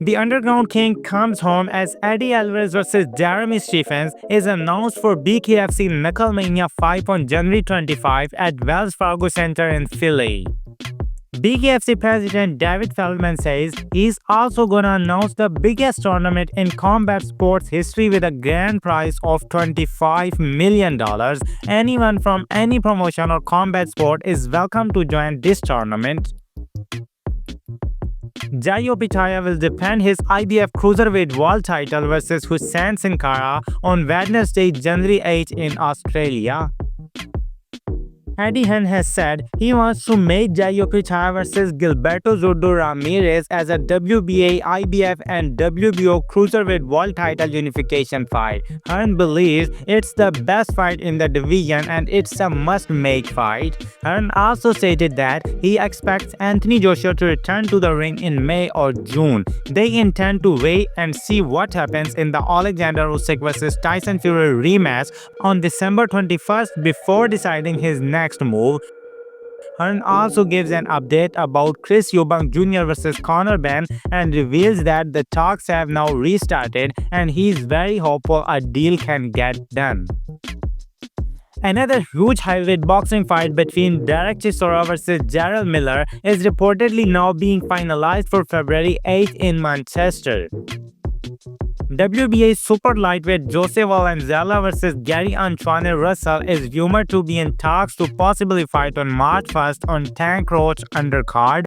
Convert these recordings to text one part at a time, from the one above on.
The Underground King comes home as Eddie Alvarez vs. Darren Stephens is announced for BKFC Knucklemania 5 on January 25 at Wells Fargo Center in Philly. BKFC President David Feldman says he's also gonna announce the biggest tournament in combat sports history with a grand prize of $25 million. Anyone from any promotion or combat sport is welcome to join this tournament. Opetaia will defend his IBF Cruiserweight World title versus Hussein Sin Cara on Wednesday, January 8 in Australia. Eddie Hearn has said he wants to make Opetaia vs. Gilberto Zurdo Ramirez as a WBA, IBF and WBO Cruiserweight World title unification fight. Hearn believes it's the best fight in the division and it's a must-make fight. Hearn also stated that he expects Anthony Joshua to return to the ring in May or June. They intend to wait and see what happens in the Alexander Usyk vs. Tyson Fury rematch on December 21st before deciding his next move. Hearn also gives an update about Chris Eubank Jr. vs. Conor Ben and reveals that the talks have now restarted and he's very hopeful a deal can get done. Another huge heavyweight boxing fight between Derek Chisora vs. Jarrell Miller is reportedly now being finalized for February 8 in Manchester. WBA super lightweight Jose Valenzuela vs. Gary Antoine Russell is rumored to be in talks to possibly fight on March 1st on Tank Roach undercard.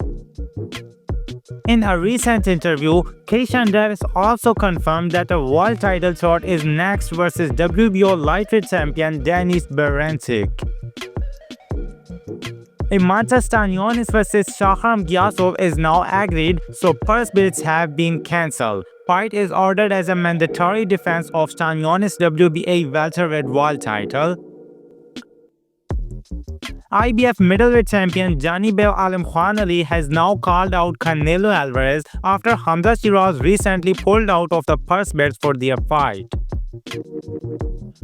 In a recent interview, Keishan Davis also confirmed that a world title shot is next versus WBO lightweight champion Denis Berancik. Imanta Stanionis vs. Shahram Gyassov is now agreed, so purse bids have been cancelled. Fight is ordered as a mandatory defense of Stanionis' WBA welterweight world title. IBF middleweight champion Janibel Alimkhanuly has now called out Canelo Alvarez after Khamzat Shiraz recently pulled out of the purse bids for their fight.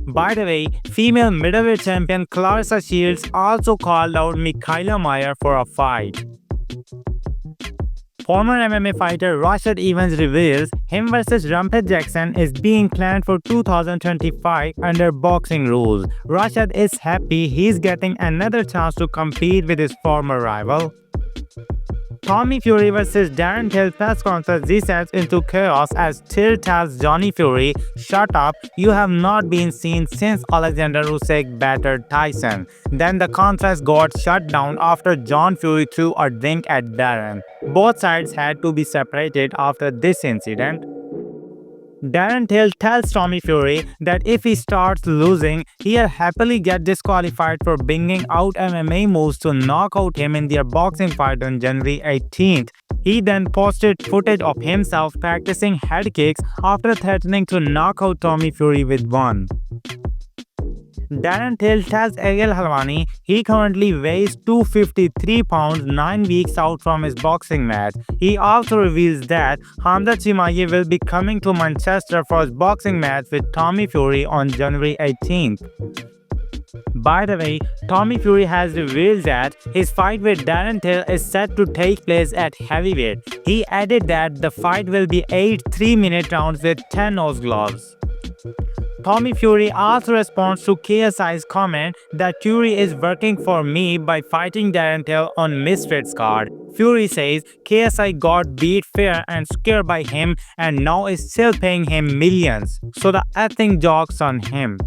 By the way, female middleweight champion Clarissa Shields also called out Mikaela Mayer for a fight. Former MMA fighter Rashad Evans reveals him vs. Rampage Jackson is being planned for 2025 under boxing rules. Rashad is happy he's getting another chance to compete with his former rival. Tommy Fury vs. Darren Till press conference descends into chaos as Till tells Johnny Fury, "Shut up, you have not been seen since Alexander Usyk battered Tyson." Then the conference got shut down after John Fury threw a drink at Darren. Both sides had to be separated after this incident. Darren Till tells Tommy Fury that if he starts losing, he'll happily get disqualified for bringing out MMA moves to knock out him in their boxing fight on January 18th. He then posted footage of himself practicing head kicks after threatening to knock out Tommy Fury with one. Darren Till tells Ariel Helwani he currently weighs 253 pounds 9 weeks out from his boxing match. He also reveals that Khamzat Chimaev will be coming to Manchester for his boxing match with Tommy Fury on January 18th. By the way, Tommy Fury has revealed that his fight with Darren Till is set to take place at heavyweight. He added that the fight will be 8 3-minute rounds with 10 nose gloves. Tommy Fury also responds to KSI's comment that Fury is working for me by fighting Darren Till on Misfits card. Fury says KSI got beat fair and square by him and now is still paying him millions, so the acting joke's on him.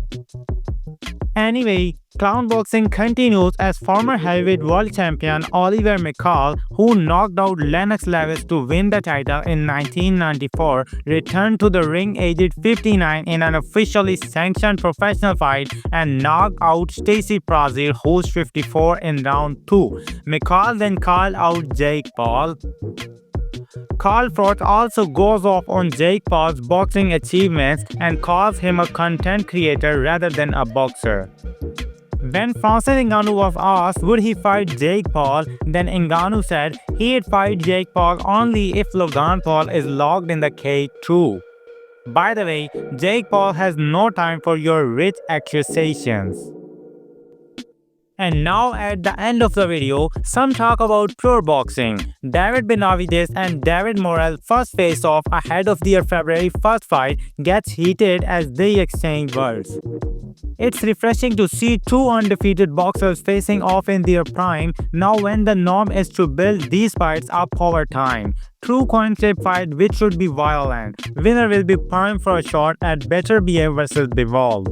Anyway, clown boxing continues as former heavyweight world champion Oliver McCall, who knocked out Lennox Lewis to win the title in 1994, returned to the ring aged 59 in an officially sanctioned professional fight and knocked out Stacy Brazil, who's 54, in round 2. McCall then called out Jake Paul. Carl Frost also goes off on Jake Paul's boxing achievements and calls him a content creator rather than a boxer. When Francis Ngannou was asked would he fight Jake Paul, then Ngannou said he'd fight Jake Paul only if Logan Paul is locked in the cage too. By the way, Jake Paul has no time for your rich accusations. And now at the end of the video, some talk about pure boxing. David Benavidez and David Morrell first face off ahead of their February 1st fight gets heated as they exchange words. It's refreshing to see two undefeated boxers facing off in their prime now when the norm is to build these fights up over time. True coin flip fight which should be violent. Winner will be primed for a shot at Better Behave vs Bivol.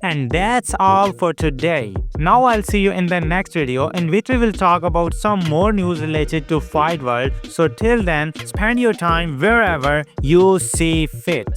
And that's all for today. Now I'll see you in the next video in which we will talk about some more news related to fight world. So till then, spend your time wherever you see fit.